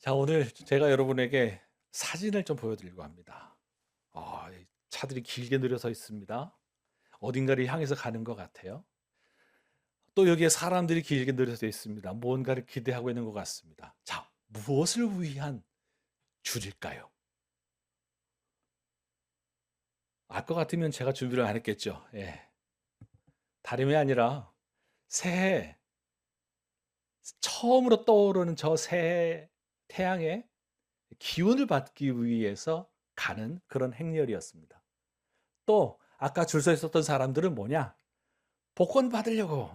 자, 오늘 제가 여러분에게 사진을 좀 보여드리려고 합니다. 이 차들이 길게 늘어서 있습니다. 어딘가를 향해서 가는 것 같아요. 또 여기에 사람들이 길게 늘어서 있습니다. 무언가를 기대하고 있는 것 같습니다. 자, 무엇을 위한 줄일까요? 알 것 같으면 제가 준비를 안 했겠죠. 예. 다름이 아니라 새해 처음으로 떠오르는 저 새해 태양의 기운을 받기 위해서 가는 그런 행렬이었습니다. 또 아까 줄 서 있었던 사람들은 뭐냐? 복권 받으려고.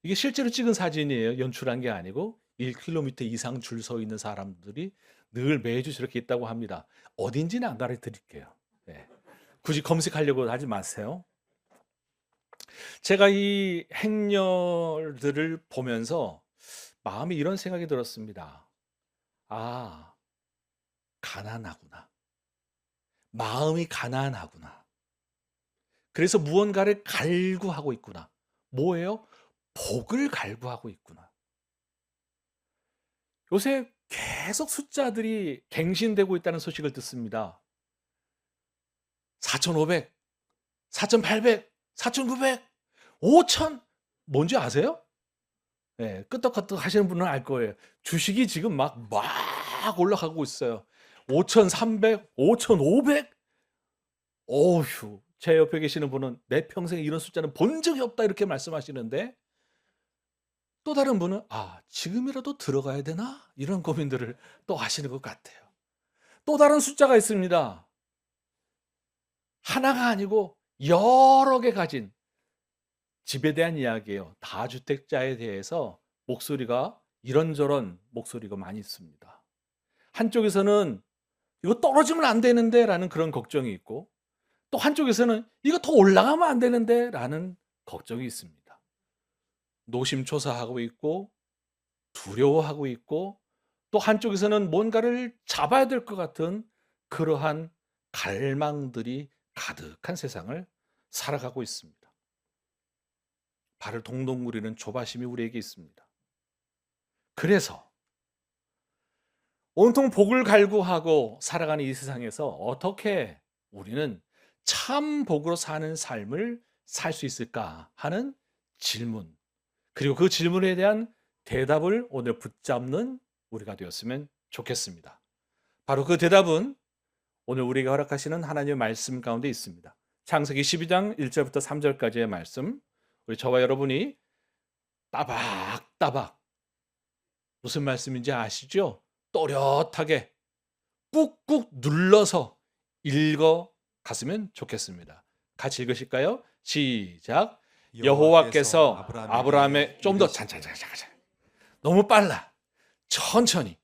이게 실제로 찍은 사진이에요. 연출한 게 아니고 1km 이상 줄 서 있는 사람들이 늘 매주 저렇게 있다고 합니다. 어딘지는 안 가르쳐 드릴게요. 네. 굳이 검색하려고 하지 마세요. 제가 이 행렬들을 보면서 마음에 이런 생각이 들었습니다. 아, 가난하구나. 마음이 가난하구나. 그래서 무언가를 갈구하고 있구나. 뭐예요? 복을 갈구하고 있구나. 요새 계속 숫자들이 갱신되고 있다는 소식을 듣습니다. 4,500, 4,800, 4,900, 5,000. 뭔지 아세요? 네, 끄떡끄떡 하시는 분은 알 거예요. 주식이 지금 막 올라가고 있어요. 5,300, 5,500. 어휴, 제 옆에 계시는 분은 내 평생에 이런 숫자는 본 적이 없다 이렇게 말씀하시는데, 또 다른 분은 '아, 지금이라도 들어가야 되나?' 이런 고민들을 또 하시는 것 같아요. 또 다른 숫자가 있습니다. 하나가 아니고 여러 개 가진 집에 대한 이야기예요. 다주택자에 대해서 목소리가 이런저런 목소리가 많이 있습니다. 한쪽에서는 '이거 떨어지면 안 되는데.'라는 그런 걱정이 있고, 또 한쪽에서는 '이거 더 올라가면 안 되는데.'라는 걱정이 있습니다. 노심초사하고 있고 두려워하고 있고, 또 한쪽에서는 뭔가를 잡아야 될 것 같은 그러한 갈망들이 가득한 세상을 살아가고 있습니다. 발을 동동 구리는 조바심이 우리에게 있습니다. 그래서 온통 복을 갈구하고 살아가는 이 세상에서 어떻게 우리는 참 복으로 사는 삶을 살 수 있을까 하는 질문, 그리고 그 질문에 대한 대답을 오늘 붙잡는 우리가 되었으면 좋겠습니다. 바로 그 대답은 오늘 우리가 허락하시는 하나님의 말씀 가운데 있습니다. 창세기 12장 1절부터 3절까지의 말씀, 우리 저와 여러분이 따박따박, 무슨 말씀인지 아시죠? 또렷하게 꾹꾹 눌러서 읽어 갔으면 좋겠습니다. 같이 읽으실까요? 시작. 여호와께서 아브라함의, 좀 더 찬찬찬찬찬, 너무 빨라. 천천히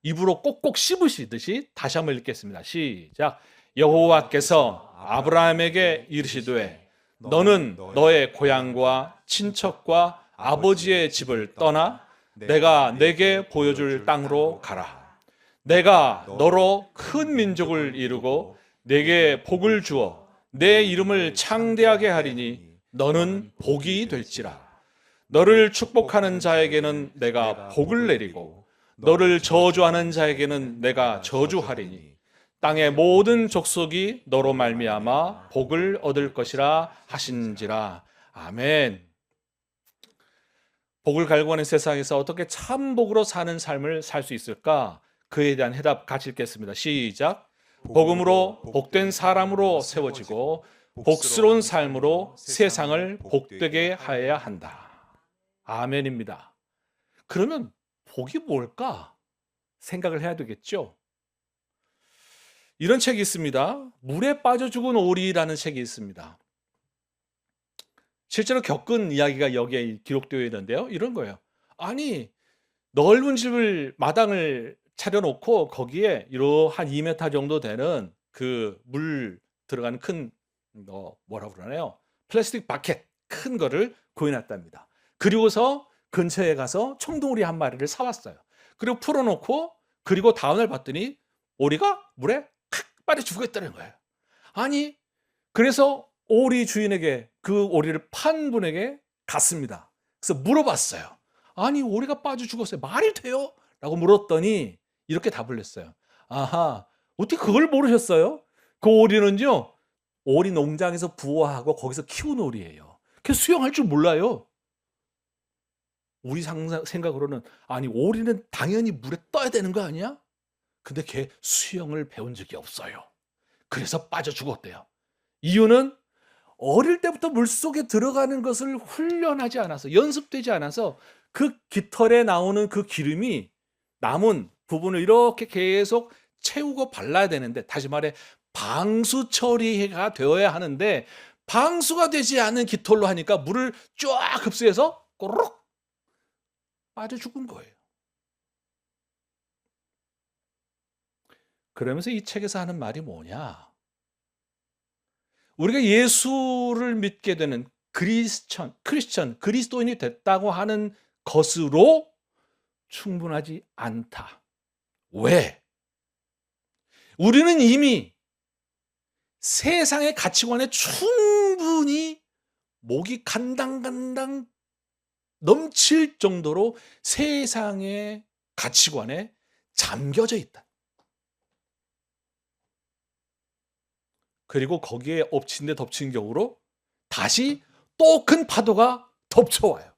입으로 꼭꼭 씹으시듯이 다시 한번 읽겠습니다. 시작. 여호와께서 아브라함에게 이르시되 너는 너의 고향과 친척과 아버지의 집을 떠나 내가 내게 보여줄 땅으로 가라. 내가 너로 큰 민족을 이루고 내게 복을 주어 내 이름을 창대하게 하리니 너는 복이 될지라. 너를 축복하는 자에게는 내가 복을 내리고 너를 저주하는 자에게는 내가 저주하리니 땅의 모든 족속이 너로 말미암아 복을 얻을 것이라 하신지라. 아멘. 복을 갈구하는 세상에서 어떻게 참 복으로 사는 삶을 살 수 있을까? 그에 대한 해답 같이 읽겠습니다. 시작. 복음으로 복된 사람으로 세워지고 복스러운 삶으로 세상을 복되게 하여야 한다. 아멘입니다. 그러면 복이 뭘까? 생각을 해야 되겠죠? 이런 책이 있습니다. 물에 빠져 죽은 오리라는 책이 있습니다. 실제로 겪은 이야기가 여기에 기록되어 있는데요. 이런 거예요. 아니, 넓은 집을, 마당을 차려놓고 거기에 한 2m 정도 되는 그 물 들어가는 큰, 뭐라 그러나요? 플라스틱 바켓 큰 거를 구해놨답니다. 그리고서 근처에 가서 청둥오리 한 마리를 사왔어요. 그리고 풀어놓고, 그리고 다음날 봤더니 오리가 물에 칵 빠져 죽어 있다는 거예요. 아니, 그래서 오리 주인에게, 그 오리를 판 분에게 갔습니다. 그래서 물어봤어요. 아니 오리가 빠져 죽었어요. 말이 돼요? 라고 물었더니 이렇게 답을 했어요. 아하, 어떻게 그걸 모르셨어요? 그 오리는요, 오리 농장에서 부화하고 거기서 키운 오리예요. 걔 수영할 줄 몰라요. 우리 생각으로는 아니 오리는 당연히 물에 떠야 되는 거 아니야? 근데 걔 수영을 배운 적이 없어요. 그래서 빠져 죽었대요. 이유는 어릴 때부터 물속에 들어가는 것을 훈련하지 않아서, 연습되지 않아서 그 깃털에 나오는 그 기름이 남은 부분을 이렇게 계속 채우고 발라야 되는데, 다시 말해 방수 처리가 되어야 하는데 방수가 되지 않은 깃털로 하니까 물을 쫙 흡수해서 꼬르륵 빠져 죽은 거예요. 그러면서 이 책에서 하는 말이 뭐냐? 우리가 예수를 믿게 되는 크리스천, 그리스도인이 됐다고 하는 것으로 충분하지 않다. 왜? 우리는 이미 세상의 가치관에 충분히 목이 간당간당 넘칠 정도로 세상의 가치관에 잠겨져 있다. 그리고 거기에 엎친 데 덮친 격으로 다시 또 큰 파도가 덮쳐와요.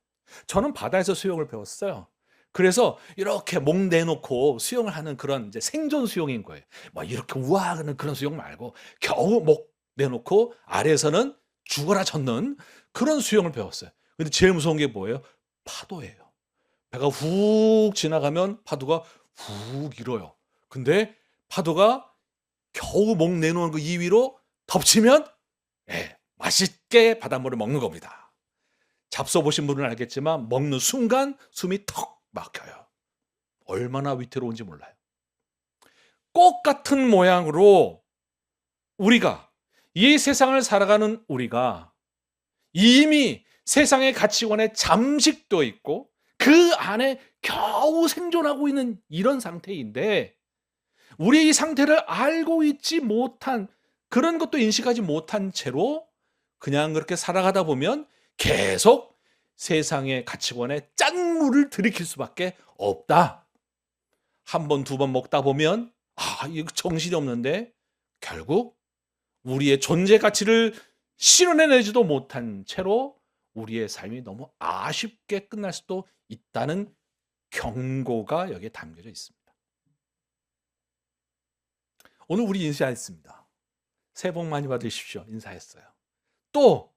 저는 바다에서 수영을 배웠어요. 그래서 이렇게 목 내놓고 수영을 하는 그런 이제 생존 수영인 거예요. 뭐 이렇게 우아하는 그런 수영 말고 겨우 목 내놓고 아래에서는 죽어라 젓는 그런 수영을 배웠어요. 근데 제일 무서운 게 뭐예요? 파도예요. 배가 훅 지나가면 파도가 훅 일어요. 근데 파도가 겨우 목 내놓은 그 2위로 덮치면 맛있게 바닷물을 먹는 겁니다. 잡숴 보신 분은 알겠지만 먹는 순간 숨이 턱 막혀요. 얼마나 위태로운지 몰라요. 꽃 같은 모양으로 우리가, 이 세상을 살아가는 우리가 이미 세상의 가치관에 잠식되어 있고 그 안에 겨우 생존하고 있는 이런 상태인데, 우리 이 상태를 알고 있지 못한, 그런 것도 인식하지 못한 채로 그냥 그렇게 살아가다 보면 계속 세상의 가치관에 짠물을 들이킬 수밖에 없다. 한 번, 두 번 먹다 보면 이거 정신이 없는데 결국 우리의 존재 가치를 실현해내지도 못한 채로 우리의 삶이 너무 아쉽게 끝날 수도 있다는 경고가 여기에 담겨져 있습니다. 오늘 우리 인사했습니다. 새해 복 많이 받으십시오. 인사했어요. 또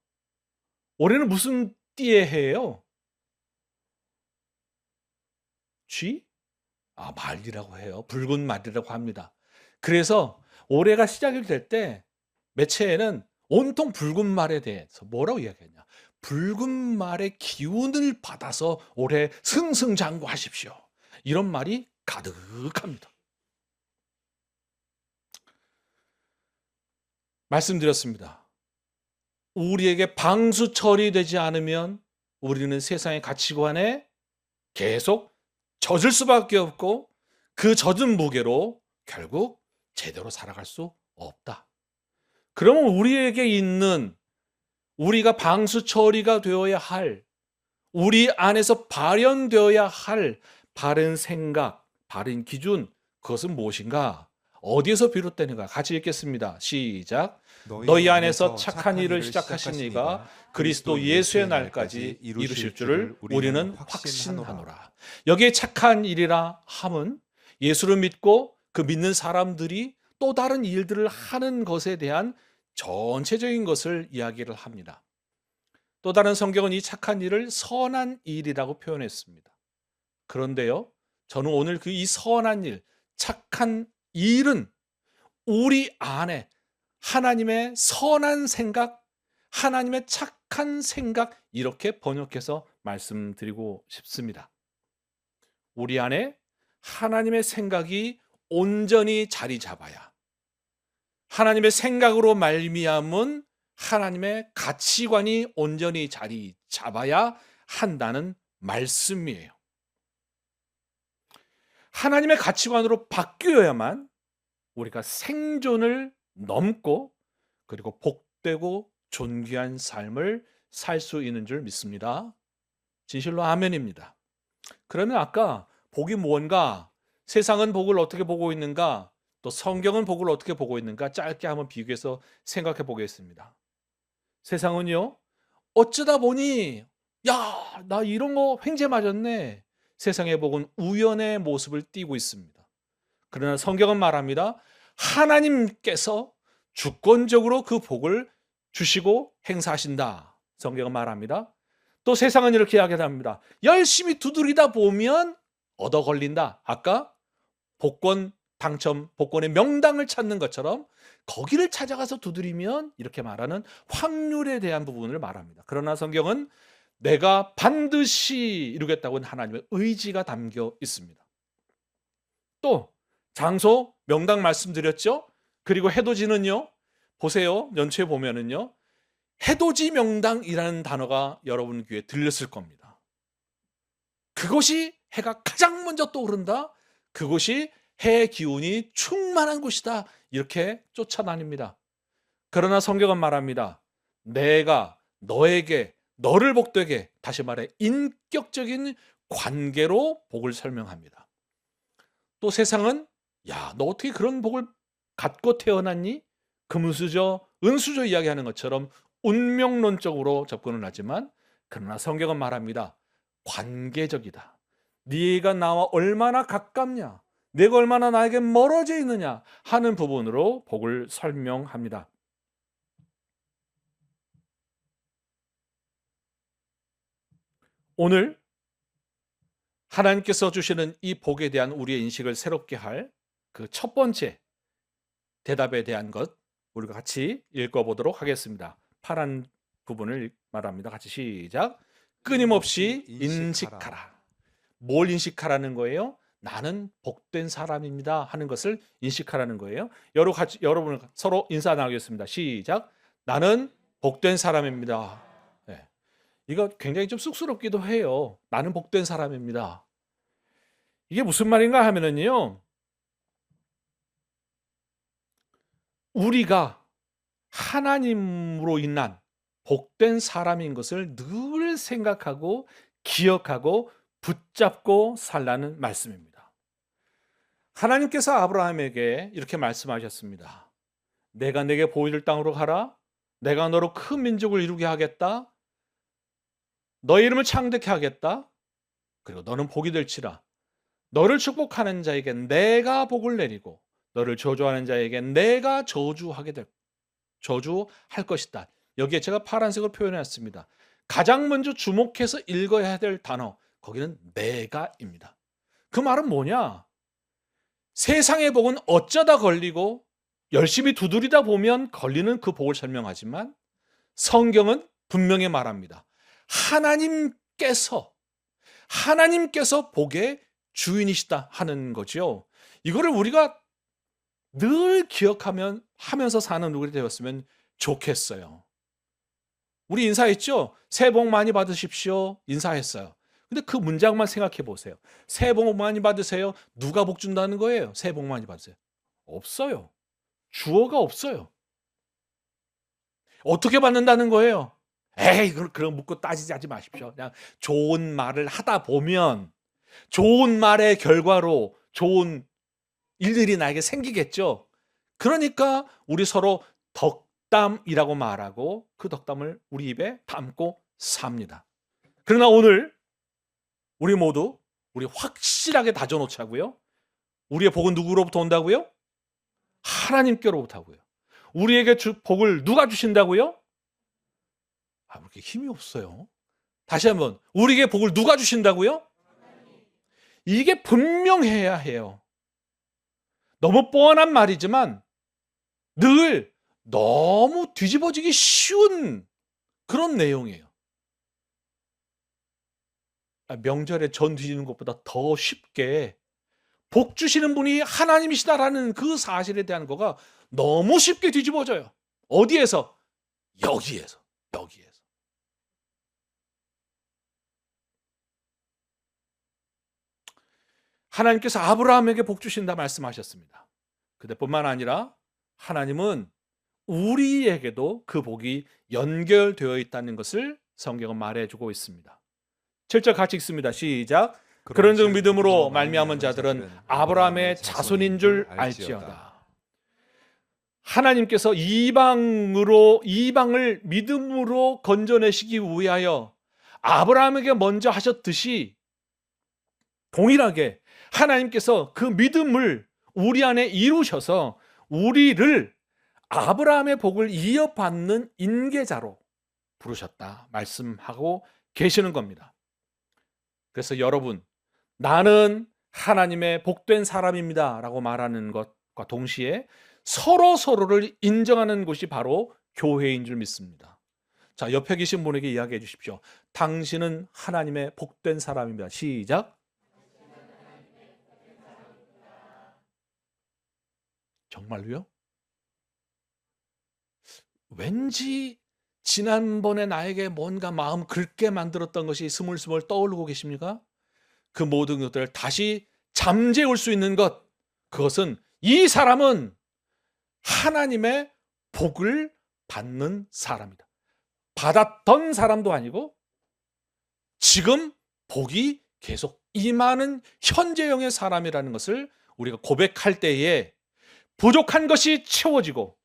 올해는 무슨 띠의 해예요? 쥐? 말이라고 해요. 붉은 말이라고 합니다. 그래서 올해가 시작이 될 때 매체에는 온통 붉은 말에 대해서 뭐라고 이야기했냐? 붉은 말의 기운을 받아서 올해 승승장구하십시오. 이런 말이 가득합니다. 말씀드렸습니다. 우리에게 방수 처리되지 않으면 우리는 세상의 가치관에 계속 젖을 수밖에 없고 그 젖은 무게로 결국 제대로 살아갈 수 없다. 그러면 우리에게 있는, 우리가 방수 처리가 되어야 할, 우리 안에서 발현되어야 할 바른 생각, 바른 기준, 그것은 무엇인가? 어디에서 비롯되는가? 같이 읽겠습니다. 시작. 너희 안에서 착한 일을 시작하신 이가 그리스도 예수의 날까지 이루실 줄을 우리는 확신하노라. 여기에 착한 일이라 함은 예수를 믿고 그 믿는 사람들이 또 다른 일들을 하는 것에 대한 전체적인 것을 이야기를 합니다. 또 다른 성경은 이 착한 일을 선한 일이라고 표현했습니다. 그런데요, 저는 오늘 그 이 선한 일, 착한 일은 우리 안에 하나님의 선한 생각, 하나님의 착한 생각, 이렇게 번역해서 말씀드리고 싶습니다. 우리 안에 하나님의 생각이 온전히 자리 잡아야, 하나님의 생각으로 말미암은 하나님의 가치관이 온전히 자리 잡아야 한다는 말씀이에요. 하나님의 가치관으로 바뀌어야만 우리가 생존을 넘고 그리고 복되고 존귀한 삶을 살 수 있는 줄 믿습니다. 진실로 아멘입니다. 그러면 아까 복이 무언가, 세상은 복을 어떻게 보고 있는가, 또 성경은 복을 어떻게 보고 있는가 짧게 한번 비교해서 생각해 보겠습니다. 세상은요, 어쩌다 보니 야, 나 이런 거 횡재 맞았네. 세상의 복은 우연의 모습을 띠고 있습니다. 그러나 성경은 말합니다. 하나님께서 주권적으로 그 복을 주시고 행사하신다. 성경은 말합니다. 또 세상은 이렇게 이야기합니다. 열심히 두드리다 보면 얻어 걸린다. 아까 복권 당첨, 복권의 명당을 찾는 것처럼 거기를 찾아가서 두드리면 이렇게 말하는 확률에 대한 부분을 말합니다. 그러나 성경은 내가 반드시 이루겠다고는 하나님의 의지가 담겨 있습니다. 또 장소 명당 말씀드렸죠. 그리고 해돋이는요, 보세요. 연초에 보면은요, 해돋이 명당이라는 단어가 여러분 귀에 들렸을 겁니다. 그곳이 해가 가장 먼저 떠오른다. 그곳이 해의 기운이 충만한 곳이다. 이렇게 쫓아다닙니다. 그러나 성경은 말합니다. 내가 너에게, 너를 복되게, 다시 말해 인격적인 관계로 복을 설명합니다. 또 세상은 야, 너 어떻게 그런 복을 갖고 태어났니? 금수저, 은수저 이야기하는 것처럼 운명론적으로 접근을 하지만 그러나 성경은 말합니다. 관계적이다. 네가 나와 얼마나 가깝냐? 내가 얼마나 나에게 멀어져 있느냐? 하는 부분으로 복을 설명합니다. 오늘 하나님께서 주시는 이 복에 대한 우리의 인식을 새롭게 할 그 첫 번째 대답에 대한 것 우리가 같이 읽어보도록 하겠습니다. 파란 부분을 말합니다. 같이 시작. 끊임없이 인식하라. 뭘 인식하라는 거예요? 나는 복된 사람입니다 하는 것을 인식하라는 거예요. 여러분 서로 인사 나누겠습니다. 시작. 나는 복된 사람입니다. 네. 이거 굉장히 좀 쑥스럽기도 해요. 나는 복된 사람입니다. 이게 무슨 말인가 하면은요, 우리가 하나님으로 인한 복된 사람인 것을 늘 생각하고 기억하고 붙잡고 살라는 말씀입니다. 하나님께서 아브라함에게 이렇게 말씀하셨습니다. 내가 내게 보여줄 땅으로 가라. 내가 너로 큰 민족을 이루게 하겠다. 너의 이름을 창대케 하겠다. 그리고 너는 복이 될지라. 너를 축복하는 자에게 내가 복을 내리고 너를 저주하는 자에게 내가 저주할 것이다. 여기에 제가 파란색으로 표현했습니다. 가장 먼저 주목해서 읽어야 될 단어, 거기는 내가입니다. 그 말은 뭐냐? 세상의 복은 어쩌다 걸리고 열심히 두드리다 보면 걸리는 그 복을 설명하지만 성경은 분명히 말합니다. 하나님께서 복의 주인이시다 하는 거죠. 이거를 우리가 늘 하면서 사는 우리 되었으면 좋겠어요. 우리 인사했죠? 새해 복 많이 받으십시오. 인사했어요. 근데 그 문장만 생각해 보세요. 새해 복 많이 받으세요. 누가 복 준다는 거예요? 새해 복 많이 받으세요. 없어요. 주어가 없어요. 어떻게 받는다는 거예요? 에이, 그럼 묻고 따지지 마십시오. 그냥 좋은 말을 하다 보면 좋은 말의 결과로 좋은 일들이 나에게 생기겠죠. 그러니까 우리 서로 덕담이라고 말하고 그 덕담을 우리 입에 담고 삽니다. 그러나 오늘 우리 모두 우리 확실하게 다져놓자고요. 우리의 복은 누구로부터 온다고요? 하나님께로부터 하고요. 우리에게 복을 누가 주신다고요? 왜 이렇게 힘이 없어요? 다시 한번, 우리에게 복을 누가 주신다고요? 이게 분명해야 해요. 너무 뻔한 말이지만 늘 너무 뒤집어지기 쉬운 그런 내용이에요. 명절에 전 뒤지는 것보다 더 쉽게 복 주시는 분이 하나님이시다라는 그 사실에 대한 거가 너무 쉽게 뒤집어져요. 어디에서? 여기에서. 하나님께서 아브라함에게 복 주신다 말씀하셨습니다. 그뿐만 아니라 하나님은 우리에게도 그 복이 연결되어 있다는 것을 성경은 말해주고 있습니다. 7절 같이 읽습니다. 시작. 그런 즉 믿음으로 말미암은 자들은 아브라함의 자손인 줄 알지어다. 하나님께서 이방을 믿음으로 건져내시기 위하여 아브라함에게 먼저 하셨듯이 동일하게 하나님께서 그 믿음을 우리 안에 이루셔서 우리를 아브라함의 복을 이어받는 인계자로 부르셨다 말씀하고 계시는 겁니다. 그래서 여러분, 나는 하나님의 복된 사람입니다 라고 말하는 것과 동시에 서로를 인정하는 곳이 바로 교회인 줄 믿습니다. 자, 옆에 계신 분에게 이야기해 주십시오. 당신은 하나님의 복된 사람입니다. 시작. 정말로요? 왠지 지난번에 나에게 뭔가 마음 긁게 만들었던 것이 스물스물 떠오르고 계십니까? 그 모든 것들을 다시 잠재울 수 있는 것, 그것은 이 사람은 하나님의 복을 받는 사람이다. 받았던 사람도 아니고 지금 복이 계속 임하는 현재형의 사람이라는 것을 우리가 고백할 때에 부족한 것이 채워지고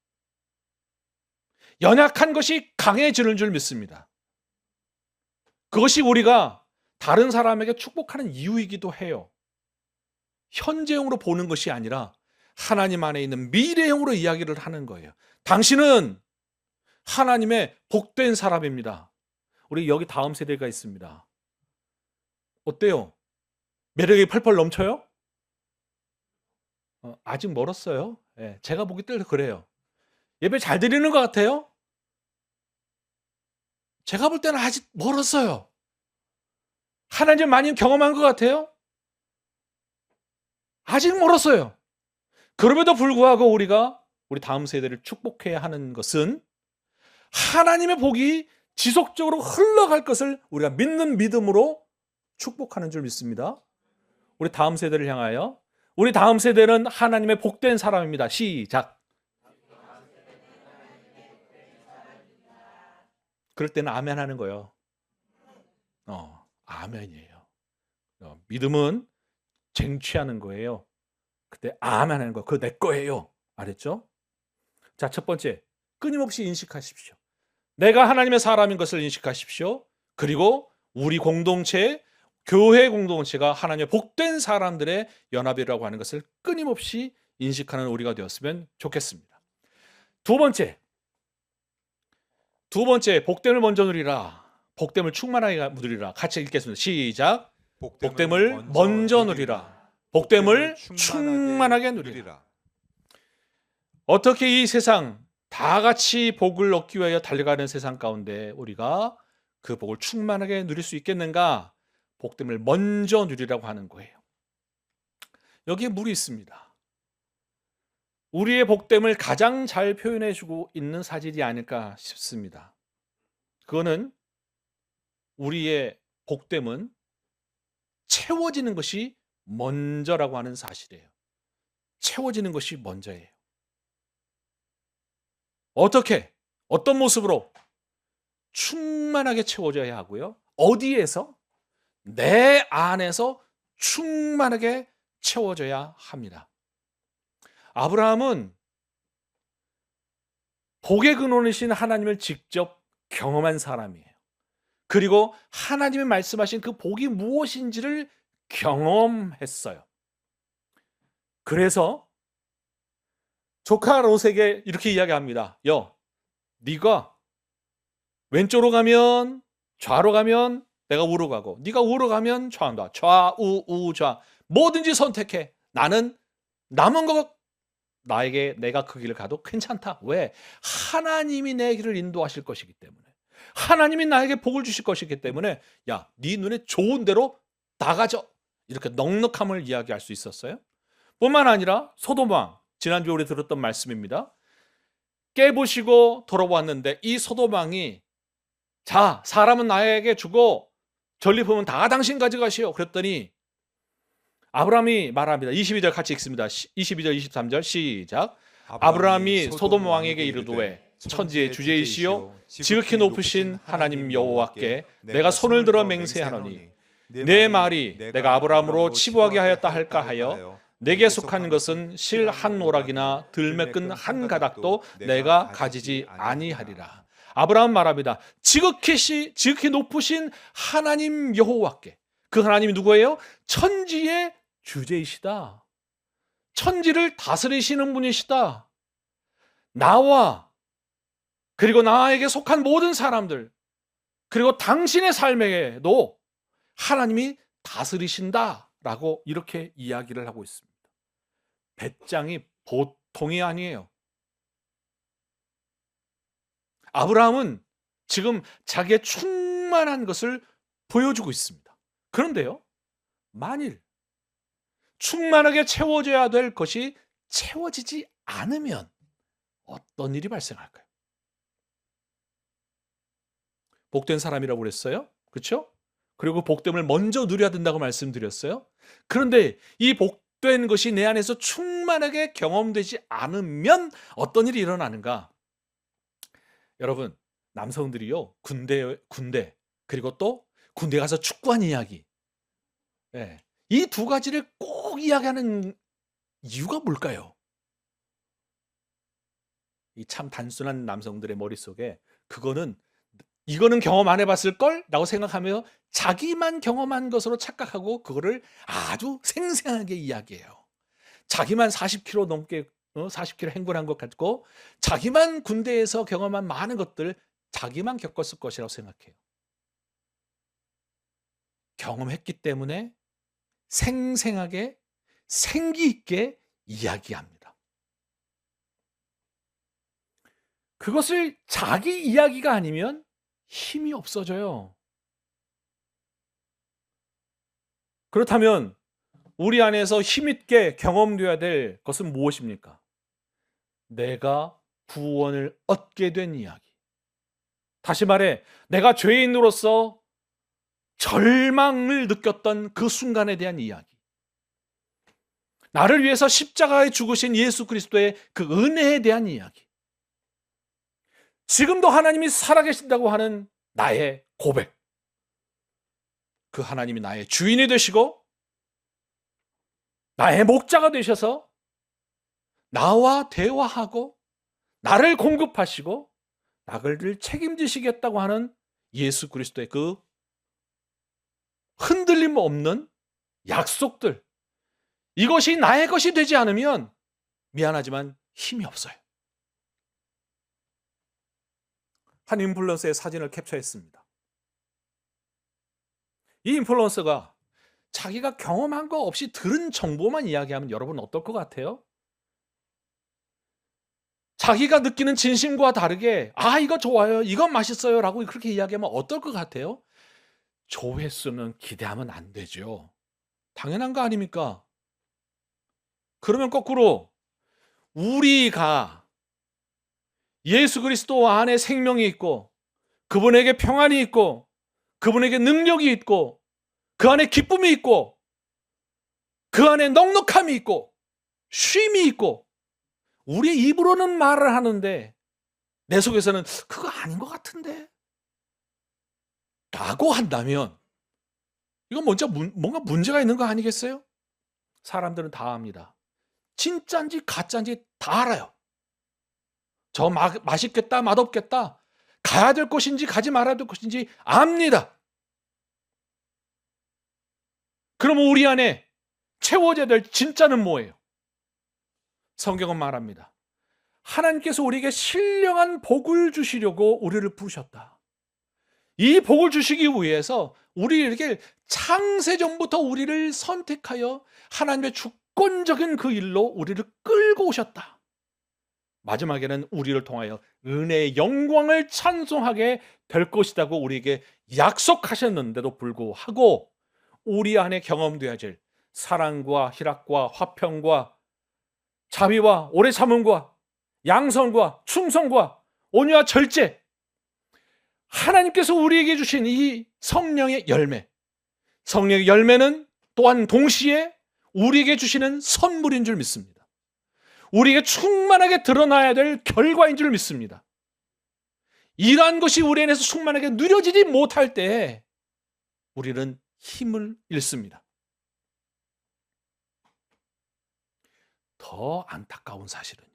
연약한 것이 강해지는 줄 믿습니다. 그것이 우리가 다른 사람에게 축복하는 이유이기도 해요. 현재형으로 보는 것이 아니라 하나님 안에 있는 미래형으로 이야기를 하는 거예요. 당신은 하나님의 복된 사람입니다. 우리 여기 다음 세대가 있습니다. 어때요? 매력이 펄펄 넘쳐요? 아직 멀었어요. 네, 제가 보기 때문에 그래요. 예배 잘 드리는 것 같아요? 제가 볼 때는 아직 멀었어요. 하나님 많이 경험한 것 같아요? 아직 멀었어요. 그럼에도 불구하고 우리가 우리 다음 세대를 축복해야 하는 것은 하나님의 복이 지속적으로 흘러갈 것을 우리가 믿는 믿음으로 축복하는 줄 믿습니다. 우리 다음 세대를 향하여 우리 다음 세대는 하나님의 복된 사람입니다. 시작. 그럴 때는 아멘 하는 거예요. 아멘이에요. 믿음은 쟁취하는 거예요. 그때 아멘 하는 거, 그거 내 거예요. 알았죠? 자, 첫 번째, 끊임없이 인식하십시오. 내가 하나님의 사람인 것을 인식하십시오. 그리고 우리 공동체, 교회 공동체가 하나님의 복된 사람들의 연합이라고 하는 것을 끊임없이 인식하는 우리가 되었으면 좋겠습니다. 두 번째, 복됨을 먼저 누리라. 복됨을 충만하게 누리라. 같이 읽겠습니다. 시작. 복됨을 먼저 누리라. 복됨을 충만하게 누리라. 어떻게 이 세상 다 같이 복을 얻기 위하여 달려가는 세상 가운데 우리가 그 복을 충만하게 누릴 수 있겠는가? 복됨을 먼저 누리라고 하는 거예요. 여기에 물이 있습니다. 우리의 복됨을 가장 잘 표현해주고 있는 사실이 아닐까 싶습니다. 그거는 우리의 복됨은 채워지는 것이 먼저라고 하는 사실이에요. 채워지는 것이 먼저예요. 어떻게, 어떤 모습으로? 충만하게 채워져야 하고요. 어디에서? 내 안에서 충만하게 채워져야 합니다. 아브라함은 복의 근원이신 하나님을 직접 경험한 사람이에요. 그리고 하나님이 말씀하신 그 복이 무엇인지를 경험했어요. 그래서 조카 롯에게 이렇게 이야기합니다. 네가 왼쪽으로 가면 좌로 가면 내가 우로 가고 네가 우로 가면 좌한다. 좌우우좌 뭐든지 선택해. 나는 남은 것 나에게 내가 그 길을 가도 괜찮다. 왜? 하나님이 내 길을 인도하실 것이기 때문에. 하나님이 나에게 복을 주실 것이기 때문에 야, 네 눈에 좋은 대로 나가죠. 이렇게 넉넉함을 이야기할 수 있었어요. 뿐만 아니라 소돔 왕, 지난주에 우리 들었던 말씀입니다. 깨부시고 돌아왔는데 이 소돔 왕이 자, 사람은 나에게 주고 전리품은 다 당신 가져가시오. 그랬더니 아브라함이 말합니다. 22절 같이 읽습니다. 22절 23절 시작. 아브라함이 소돔 왕에게 이르되 천지의 주제이시요 지극히 높으신 하나님 여호와께 내가 손을 들어 맹세하노니 내 말이 내가 아브라함으로 치부하게 하였다 할까 하여 내게 속한 것은 실 한 오락이나 들매 끈 한 가닥도 내가 가지지 아니하리라. 아브라함 말합니다. 지극히 높으신 하나님 여호와께. 그 하나님이 누구예요? 천지의 주제이시다. 천지를 다스리시는 분이시다. 나와 그리고 나에게 속한 모든 사람들 그리고 당신의 삶에도 하나님이 다스리신다라고 이렇게 이야기를 하고 있습니다. 배짱이 보통이 아니에요. 아브라함은 지금 자기의 충만한 것을 보여주고 있습니다. 그런데요, 만일 충만하게 채워져야 될 것이 채워지지 않으면 어떤 일이 발생할까요? 복된 사람이라고 그랬어요. 그렇죠? 그리고 복됨을 먼저 누려야 된다고 말씀드렸어요. 그런데 이 복된 것이 내 안에서 충만하게 경험되지 않으면 어떤 일이 일어나는가? 여러분, 남성들이요, 군대 그리고 또 군대 가서 축구한 이야기, 이 두 가지를 꼭 이야기하는 이유가 뭘까요? 이 참 단순한 남성들의 머릿속에 이거는 경험 안 해봤을 걸? 라고 생각하며 자기만 경험한 것으로 착각하고 그거를 아주 생생하게 이야기해요. 자기만 40km 넘게 40km 행군한 것 같고 자기만 군대에서 경험한 많은 것들 자기만 겪었을 것이라고 생각해요. 경험했기 때문에 생생하게 생기 있게 이야기합니다. 그것을 자기 이야기가 아니면 힘이 없어져요. 그렇다면 우리 안에서 힘있게 경험되어야 될 것은 무엇입니까? 내가 구원을 얻게 된 이야기. 다시 말해, 내가 죄인으로서 절망을 느꼈던 그 순간에 대한 이야기. 나를 위해서 십자가에 죽으신 예수 그리스도의 그 은혜에 대한 이야기. 지금도 하나님이 살아계신다고 하는 나의 고백. 그 하나님이 나의 주인이 되시고 나의 목자가 되셔서 나와 대화하고 나를 공급하시고 나를 책임지시겠다고 하는 예수 그리스도의 그 흔들림 없는 약속들. 이것이 나의 것이 되지 않으면 미안하지만 힘이 없어요. 한 인플루언서의 사진을 캡처했습니다. 이 인플루언서가 자기가 경험한 거 없이 들은 정보만 이야기하면 여러분 어떨 것 같아요? 자기가 느끼는 진심과 다르게 이거 좋아요, 이건 맛있어요 라고 그렇게 이야기하면 어떨 것 같아요? 조회수는 기대하면 안 되죠. 당연한 거 아닙니까? 그러면 거꾸로 우리가 예수 그리스도 안에 생명이 있고 그분에게 평안이 있고 그분에게 능력이 있고 그 안에 기쁨이 있고 그 안에 넉넉함이 있고 쉼이 있고 우리 입으로는 말을 하는데 내 속에서는 그거 아닌 것 같은데 라고 한다면 이건 뭔가 문제가 있는 거 아니겠어요? 사람들은 다 압니다. 진짜인지 가짜인지 다 알아요. 저 맛있겠다 맛없겠다 가야 될 곳인지 가지 말아야 될 곳인지 압니다. 그러면 우리 안에 채워져야 될 진짜는 뭐예요? 성경은 말합니다. 하나님께서 우리에게 신령한 복을 주시려고 우리를 부르셨다. 이 복을 주시기 위해서 우리에게 창세전부터 우리를 선택하여 하나님의 주권적인 그 일로 우리를 끌고 오셨다. 마지막에는 우리를 통하여 은혜의 영광을 찬송하게 될 것이라고 우리에게 약속하셨는데도 불구하고 우리 안에 경험되어야 할 사랑과 희락과 화평과 자비와 오래 참음과 양선과 충성과 온유와 절제, 하나님께서 우리에게 주신 이 성령의 열매, 성령의 열매는 또한 동시에 우리에게 주시는 선물인 줄 믿습니다. 우리에게 충만하게 드러나야 될 결과인 줄 믿습니다. 이러한 것이 우리 안에서 충만하게 누려지지 못할 때 우리는 힘을 잃습니다. 더 안타까운 사실은요.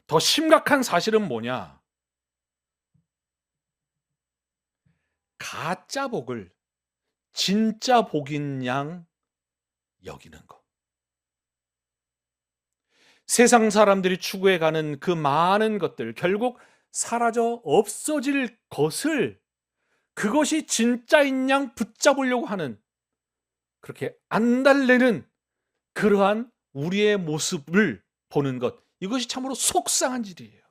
더 심각한 사실은 뭐냐? 가짜 복을 진짜 복인 양 여기는 것. 세상 사람들이 추구해가는 그 많은 것들, 결국 사라져 없어질 것을 그것이 진짜인 양 붙잡으려고 하는, 그렇게 안달내는 그러한 우리의 모습을 보는 것, 이것이 참으로 속상한 일이에요.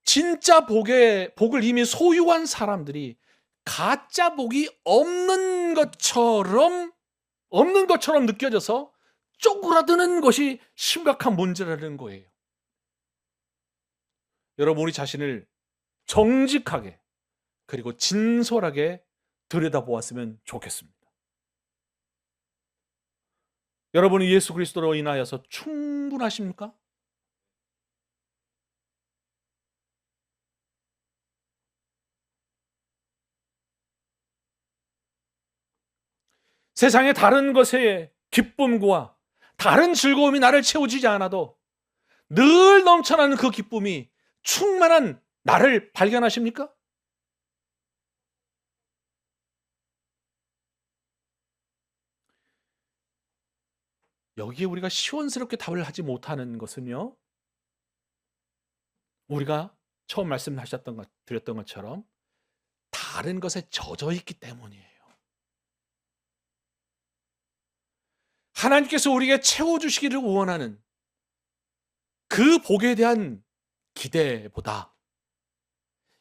진짜 복을 이미 소유한 사람들이 가짜 복이 없는 것처럼 느껴져서 쪼그라드는 것이 심각한 문제라는 거예요. 여러분, 우리 자신을 정직하게 그리고 진솔하게 들여다보았으면 좋겠습니다. 여러분은 예수 그리스도로 인하여서 충분하십니까? 세상의 다른 것의 기쁨과 다른 즐거움이 나를 채워주지 않아도 늘 넘쳐나는 그 기쁨이 충만한 나를 발견하십니까? 여기에 우리가 시원스럽게 답을 하지 못하는 것은요, 우리가 처음 드렸던 것처럼 다른 것에 젖어 있기 때문이에요. 하나님께서 우리에게 채워주시기를 원하는 그 복에 대한 기대보다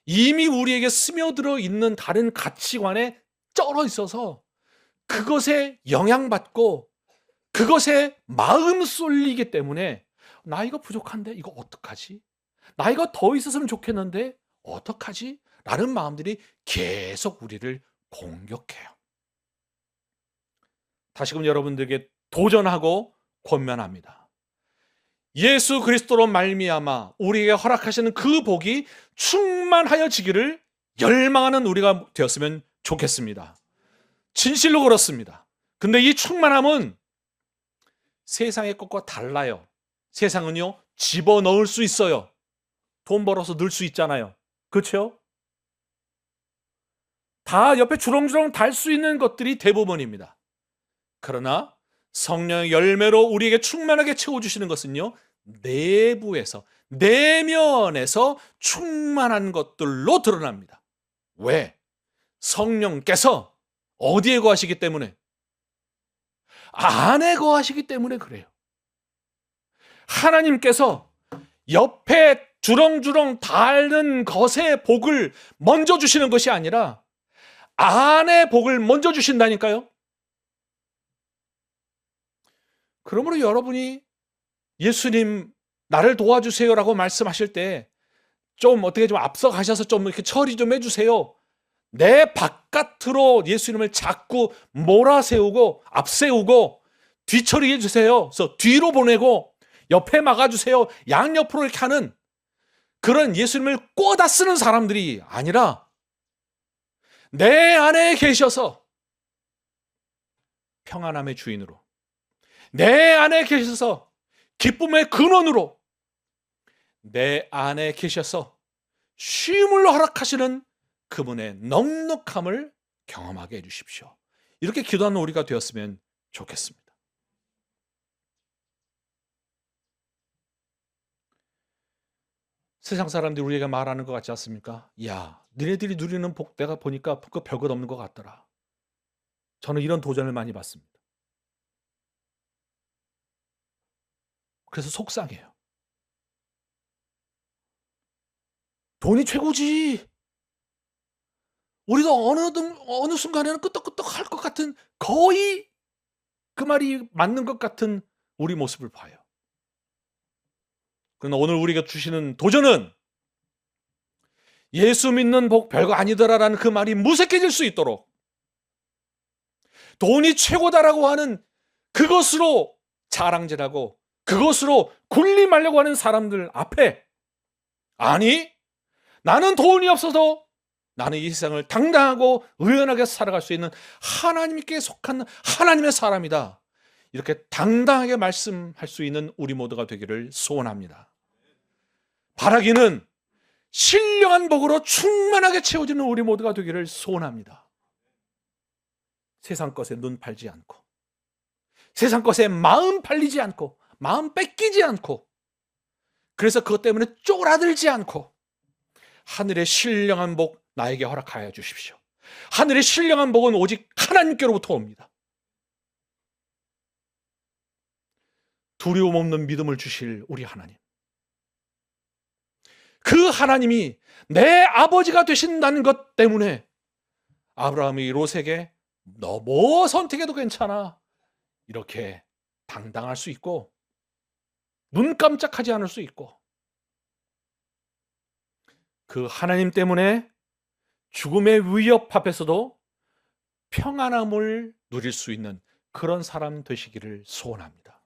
이미 우리에게 스며들어 있는 다른 가치관에 쩔어 있어서 그것에 영향받고 그것에 마음 쏠리기 때문에, 나 이거 부족한데 이거 어떡하지? 나 이거 더 있었으면 좋겠는데 어떡하지? 라는 마음들이 계속 우리를 공격해요. 다시금 여러분들에게 도전하고 권면합니다. 예수 그리스도로 말미암아 우리에게 허락하시는 그 복이 충만하여지기를 열망하는 우리가 되었으면 좋겠습니다. 진실로 그렇습니다. 근데 이 충만함은 세상의 것과 달라요. 세상은요, 집어넣을 수 있어요. 돈 벌어서 넣을 수 있잖아요. 그렇죠? 다 옆에 주렁주렁 달 수 있는 것들이 대부분입니다. 그러나 성령의 열매로 우리에게 충만하게 채워주시는 것은요, 내부에서, 내면에서 충만한 것들로 드러납니다. 왜? 성령께서 어디에 거하시기 때문에? 안에 거하시기 때문에 그래요. 하나님께서 옆에 주렁주렁 닳는 것의 복을 먼저 주시는 것이 아니라 안에 복을 먼저 주신다니까요. 그러므로 여러분이 예수님 나를 도와주세요라고 말씀하실 때 좀 어떻게 좀 앞서 가셔서 좀 이렇게 처리 좀 해주세요. 내 바깥으로 예수님을 자꾸 몰아세우고 앞세우고 뒤처리해 주세요. 그래서 뒤로 보내고 옆에 막아주세요. 양옆으로 이렇게 하는 그런 예수님을 꼬다 쓰는 사람들이 아니라 내 안에 계셔서 평안함의 주인으로, 내 안에 계셔서 기쁨의 근원으로, 내 안에 계셔서 쉼을 허락하시는 그분의 넉넉함을 경험하게 해주십시오. 이렇게 기도하는 우리가 되었으면 좋겠습니다. 세상 사람들이 우리에게 말하는 것 같지 않습니까? 야, 너네들이 누리는 복 내가 보니까 그거 별것 없는 것 같더라. 저는 이런 도전을 많이 받습니다. 그래서 속상해요. 돈이 최고지. 우리도 어느 순간에는 끄떡끄떡 할 것 같은, 거의 그 말이 맞는 것 같은 우리 모습을 봐요. 그러나 오늘 우리가 주시는 도전은 예수 믿는 복 별거 아니더라라는 그 말이 무색해질 수 있도록, 돈이 최고다라고 하는 그것으로 자랑질하고 그것으로 군림하려고 하는 사람들 앞에, 아니, 나는 돈이 없어서 나는 이 세상을 당당하고 의연하게 살아갈 수 있는 하나님께 속한 하나님의 사람이다. 이렇게 당당하게 말씀할 수 있는 우리 모두가 되기를 소원합니다. 바라기는 신령한 복으로 충만하게 채워지는 우리 모두가 되기를 소원합니다. 세상 것에 눈 팔지 않고, 세상 것에 마음 팔리지 않고, 마음 뺏기지 않고, 그래서 그것 때문에 쪼그라들지 않고, 하늘의 신령한 복 나에게 허락하여 주십시오. 하늘의 신령한 복은 오직 하나님께로부터 옵니다. 두려움 없는 믿음을 주실 우리 하나님. 그 하나님이 내 아버지가 되신다는 것 때문에 아브라함이 롯에게 너 뭐 선택해도 괜찮아, 이렇게 당당할 수 있고 눈 깜짝하지 않을 수 있고, 그 하나님 때문에 죽음의 위협 앞에서도 평안함을 누릴 수 있는 그런 사람 되시기를 소원합니다.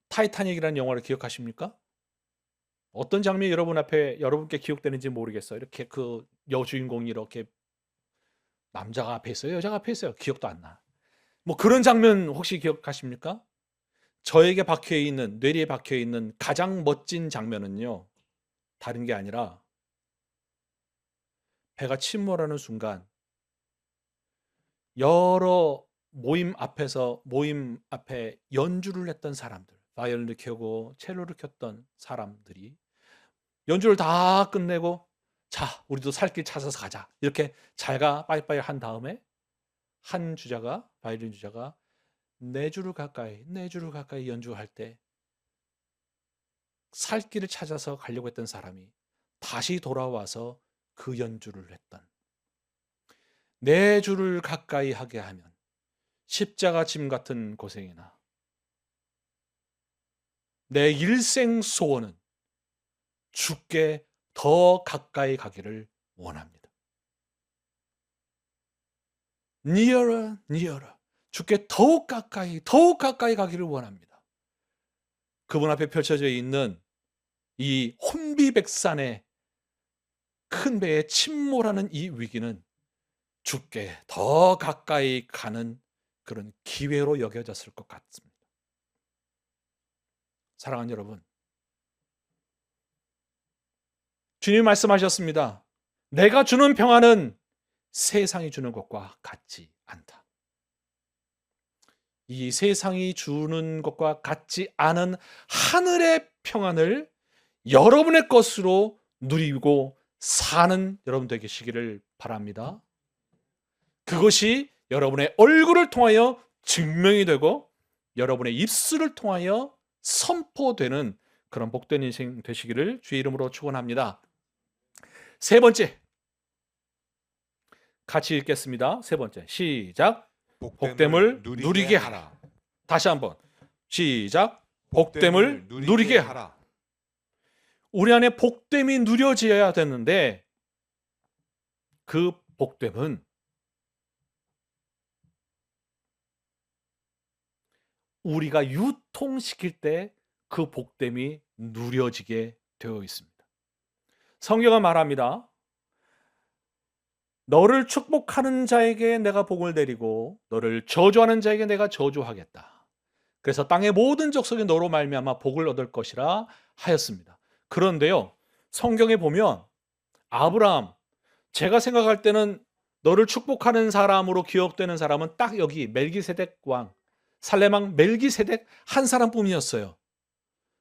타이타닉이라는 영화를 기억하십니까? 어떤 장면이 여러분께 기억되는지 모르겠어요. 이렇게 그 여주인공이 이렇게 남자가 앞에 있어요, 여자가 앞에 있어요. 기억도 안 나. 뭐 그런 장면 혹시 기억하십니까? 저에게 뇌리에 박혀 있는 가장 멋진 장면은요, 다른 게 아니라 배가 침몰하는 순간 여러 모임 앞에 연주를 했던 사람들, 바이올린을 켜고 첼로를 켰던 사람들이 연주를 다 끝내고, 자, 우리도 살 길 찾아서 가자, 이렇게 잘가 빠이빠이 한 다음에 바이올린 주자가 네 줄을 가까이 연주할 때 살 길을 찾아서 가려고 했던 사람이 다시 돌아와서 그 연주를 했던, 네 줄을 가까이 하게 하면 십자가 짐 같은 고생이나 내 일생 소원은 주께 더 가까이 가기를 원합니다. Nearer, nearer. 주께 더욱 가까이 가기를 원합니다. 그분 앞에 펼쳐져 있는 이 혼비백산의 큰 배에 침몰하는 이 위기는 주께 더 가까이 가는 그런 기회로 여겨졌을 것 같습니다. 사랑하는 여러분, 주님 말씀하셨습니다. 내가 주는 평안은 세상이 주는 것과 같지 않다. 이 세상이 주는 것과 같지 않은 하늘의 평안을 여러분의 것으로 누리고 사는 여러분 되시기를 바랍니다. 그것이 여러분의 얼굴을 통하여 증명이 되고 여러분의 입술을 통하여 선포되는 그런 복된 인생 되시기를 주의 이름으로 축원합니다. 세 번째, 같이 읽겠습니다. 세 번째, 시작. 복됨을 누리게 하라. 다시 한번 시작. 복됨을 누리게 하라. 우리 안에 복됨이 누려져야 되는데, 그 복됨은 우리가 유통시킬 때 그 복됨이 누려지게 되어 있습니다. 성경은 말합니다. 너를 축복하는 자에게 내가 복을 내리고 너를 저주하는 자에게 내가 저주하겠다. 그래서 땅의 모든 족속이 너로 말미암아 복을 얻을 것이라 하였습니다. 그런데요, 성경에 보면 아브라함, 제가 생각할 때는 너를 축복하는 사람으로 기억되는 사람은 딱 여기 멜기세덱 왕, 살렘 왕 멜기세덱 한 사람뿐이었어요.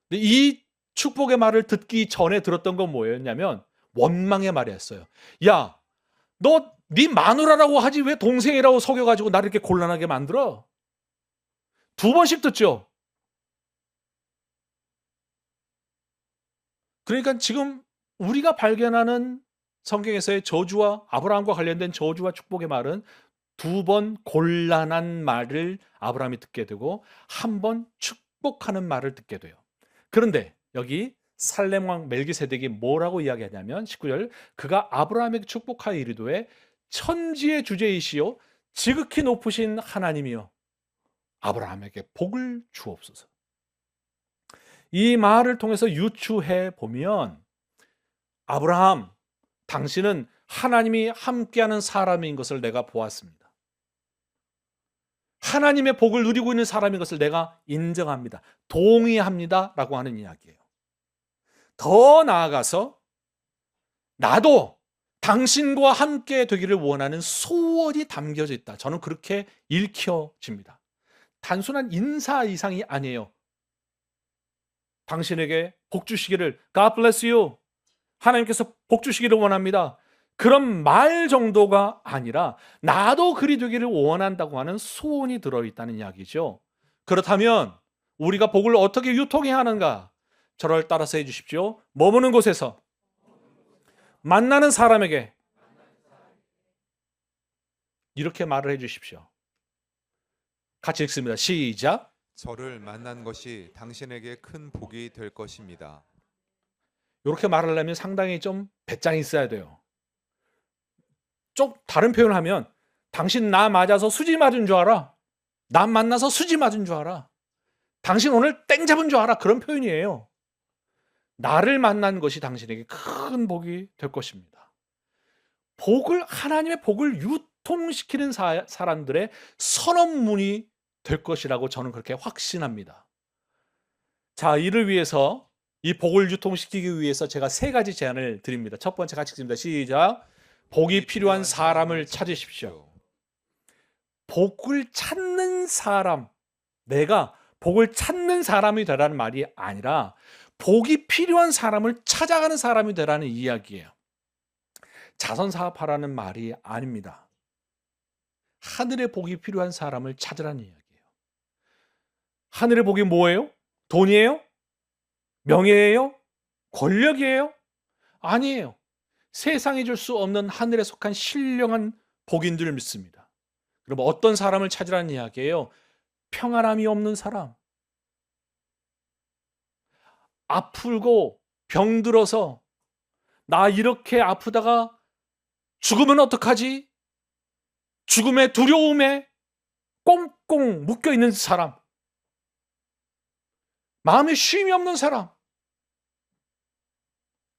근데 이 축복의 말을 듣기 전에 들었던 건 뭐였냐면 원망의 말이었어요. 야, 너 네 마누라라고 하지 왜 동생이라고 속여가지고 나를 이렇게 곤란하게 만들어? 두 번씩 듣죠. 그러니까 지금 우리가 발견하는 성경에서의 저주와 아브라함과 관련된 저주와 축복의 말은 두 번 곤란한 말을 아브라함이 듣게 되고 한 번 축복하는 말을 듣게 돼요. 그런데 여기 살렘 왕 멜기세덱이 뭐라고 이야기하냐면 19절, 그가 아브라함에게 축복하여 이르되 천지의 주제이시요 지극히 높으신 하나님이여 아브라함에게 복을 주옵소서. 이 말을 통해서 유추해 보면 아브라함, 당신은 하나님이 함께하는 사람인 것을 내가 보았습니다. 하나님의 복을 누리고 있는 사람인 것을 내가 인정합니다. 동의합니다. 라고 하는 이야기예요. 더 나아가서 나도 당신과 함께 되기를 원하는 소원이 담겨져 있다. 저는 그렇게 읽혀집니다. 단순한 인사 이상이 아니에요. 당신에게 복 주시기를, God bless you. 하나님께서 복 주시기를 원합니다. 그런 말 정도가 아니라 나도 그리 되기를 원한다고 하는 소원이 들어있다는 이야기죠. 그렇다면 우리가 복을 어떻게 유통해야 하는가? 저를 따라서 해주십시오. 머무는 곳에서 만나는 사람에게 이렇게 말을 해주십시오. 같이 읽습니다. 시작. 저를 만난 것이 당신에게 큰 복이 될 것입니다. 이렇게 말을 하려면 상당히 좀 배짱이 있어야 돼요. 좀 다른 표현을 하면 당신 나 맞아서 수지 맞은 줄 알아. 나 만나서 수지 맞은 줄 알아. 당신 오늘 땡 잡은 줄 알아. 그런 표현이에요. 나를 만난 것이 당신에게 큰 복이 될 것입니다. 하나님의 복을 유통시키는 사람들의 선언문이 될 것이라고 저는 그렇게 확신합니다. 자, 이를 위해서, 이 복을 유통시키기 위해서 제가 3가지 제안을 드립니다. 첫 번째 같이 읽습니다. 시작. 복이 필요한 사람을 찾으십시오. 복을 찾는 사람, 내가 복을 찾는 사람이 되라는 말이 아니라 복이 필요한 사람을 찾아가는 사람이 되라는 이야기예요. 자선사업하라는 말이 아닙니다. 하늘의 복이 필요한 사람을 찾으라는 이야기예요. 하늘의 복이 뭐예요? 돈이에요? 명예예요? 권력이에요? 아니에요. 세상이 줄 수 없는 하늘에 속한 신령한 복인 줄 믿습니다. 그럼 어떤 사람을 찾으라는 이야기예요? 평안함이 없는 사람. 아프고 병들어서 나 이렇게 아프다가 죽으면 어떡하지? 죽음의 두려움에 꽁꽁 묶여있는 사람. 마음에 쉼이 없는 사람.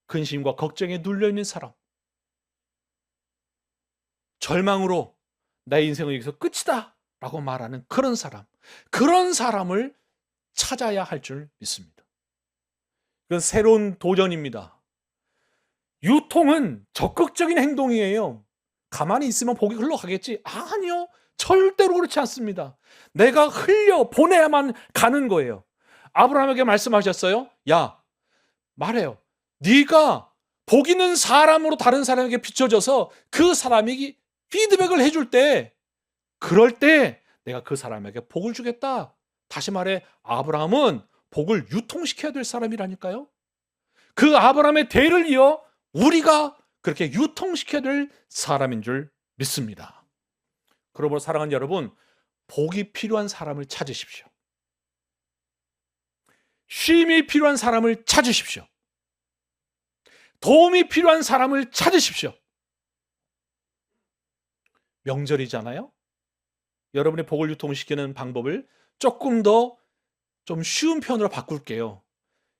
근심과 걱정에 눌려있는 사람. 절망으로 내 인생은 여기서 끝이다 라고 말하는 그런 사람을 찾아야 할 줄 믿습니다. 이건 새로운 도전입니다. 유통은 적극적인 행동이에요. 가만히 있으면 복이 흘러가겠지? 아니요. 절대로 그렇지 않습니다. 내가 흘려 보내야만 가는 거예요. 아브라함에게 말씀하셨어요. 야, 말해요. 네가 복 있는 사람으로 다른 사람에게 비춰져서 그 사람이 피드백을 해줄 때, 그럴 때 내가 그 사람에게 복을 주겠다. 다시 말해, 아브라함은 복을 유통시켜야 될 사람이라니까요. 그 아브라함의 대를 이어 우리가 그렇게 유통시켜야 될 사람인 줄 믿습니다. 그러므로 사랑하는 여러분, 복이 필요한 사람을 찾으십시오. 쉼이 필요한 사람을 찾으십시오. 도움이 필요한 사람을 찾으십시오. 명절이잖아요. 여러분의 복을 유통시키는 방법을 조금 더 좀 쉬운 편으로 바꿀게요.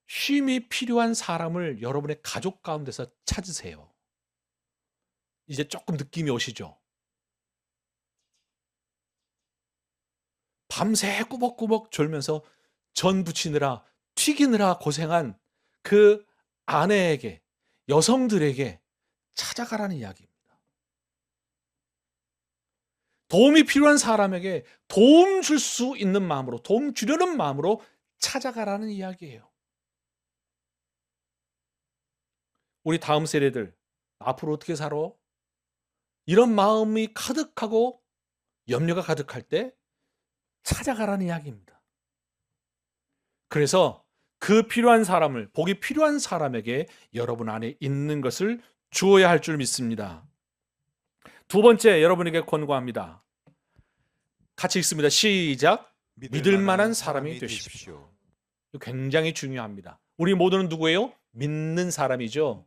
쉼이 필요한 사람을 여러분의 가족 가운데서 찾으세요. 이제 조금 느낌이 오시죠? 밤새 꾸벅꾸벅 졸면서 전 부치느라 튀기느라 고생한 그 아내에게, 여성들에게 찾아가라는 이야기입니다. 도움이 필요한 사람에게 도움 줄 수 있는 마음으로, 도움 주려는 마음으로 찾아가라는 이야기예요. 우리 다음 세대들 앞으로 어떻게 살아? 이런 마음이 가득하고 염려가 가득할 때 찾아가라는 이야기입니다. 그래서 그 필요한 사람을, 복이 필요한 사람에게 여러분 안에 있는 것을 주어야 할 줄 믿습니다. 두 번째, 여러분에게 권고합니다. 같이 읽습니다. 시작. 믿을 만한 사람이 되십시오. 굉장히 중요합니다. 우리 모두는 누구예요? 믿는 사람이죠.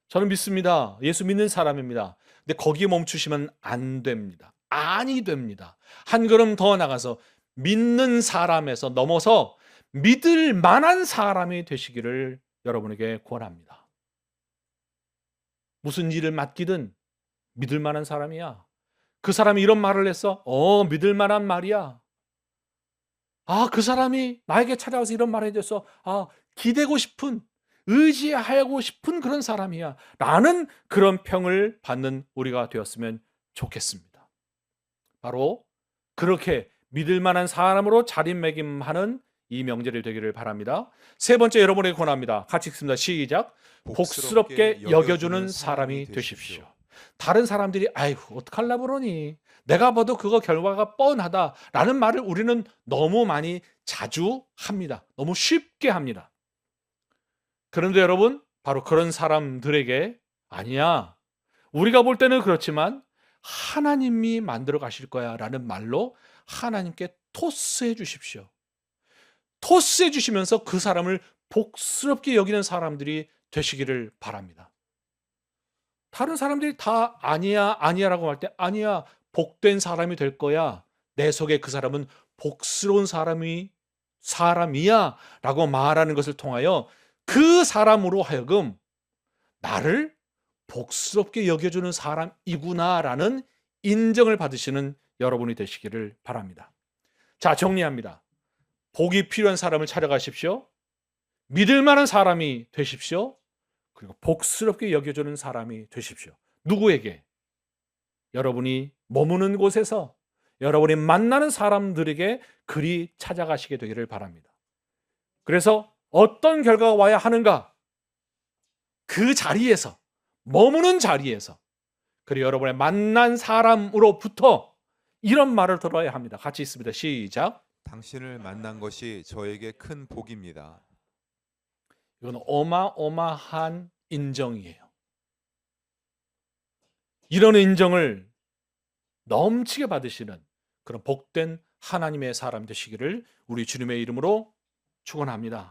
저는 믿습니다. 예수 믿는 사람입니다. 근데 거기에 멈추시면 안 됩니다. 아니 됩니다. 한 걸음 더 나가서 믿는 사람에서 넘어서 믿을 만한 사람이 되시기를 여러분에게 권합니다. 무슨 일을 맡기든 믿을 만한 사람이야. 그 사람이 이런 말을 했어. 믿을 만한 말이야. 그 사람이 나에게 찾아와서 이런 말을 해줘서 기대고 싶은, 의지하고 싶은 그런 사람이야. 라는 그런 평을 받는 우리가 되었으면 좋겠습니다. 바로 그렇게 믿을 만한 사람으로 자리매김하는 이 명절이 되기를 바랍니다. 세 번째 여러분에게 권합니다. 같이 읽습니다. 시작. 복스럽게 여겨주는 사람이 되십시오. 다른 사람들이 아이고 어떡하려 그러니, 내가 봐도 그거 결과가 뻔하다라는 말을 우리는 너무 많이 자주 합니다. 너무 쉽게 합니다. 그런데 여러분, 바로 그런 사람들에게 아니야, 우리가 볼 때는 그렇지만 하나님이 만들어 가실 거야 라는 말로 하나님께 토스해 주십시오. 토스해 주시면서 그 사람을 복스럽게 여기는 사람들이 되시기를 바랍니다. 다른 사람들이 다 아니야 아니야라고 할 때 아니야, 복된 사람이 될 거야, 내 속에 그 사람은 복스러운 사람이야 라고 말하는 것을 통하여 그 사람으로 하여금 나를 복스럽게 여겨주는 사람이구나라는 인정을 받으시는 여러분이 되시기를 바랍니다. 자, 정리합니다. 복이 필요한 사람을 찾아가십시오. 믿을 만한 사람이 되십시오. 그리고 복스럽게 여겨주는 사람이 되십시오. 누구에게? 여러분이 머무는 곳에서, 여러분이 만나는 사람들에게 그리 찾아가시게 되기를 바랍니다. 그래서 어떤 결과가 와야 하는가? 그 자리에서, 머무는 자리에서, 그리고 여러분의 만난 사람으로부터 이런 말을 들어야 합니다. 같이 있습니다. 시작. 당신을 만난 것이 저에게 큰 복입니다. 이건 어마어마한 인정이에요. 이런 인정을 넘치게 받으시는 그런 복된 하나님의 사람 되시기를 우리 주님의 이름으로 축원합니다.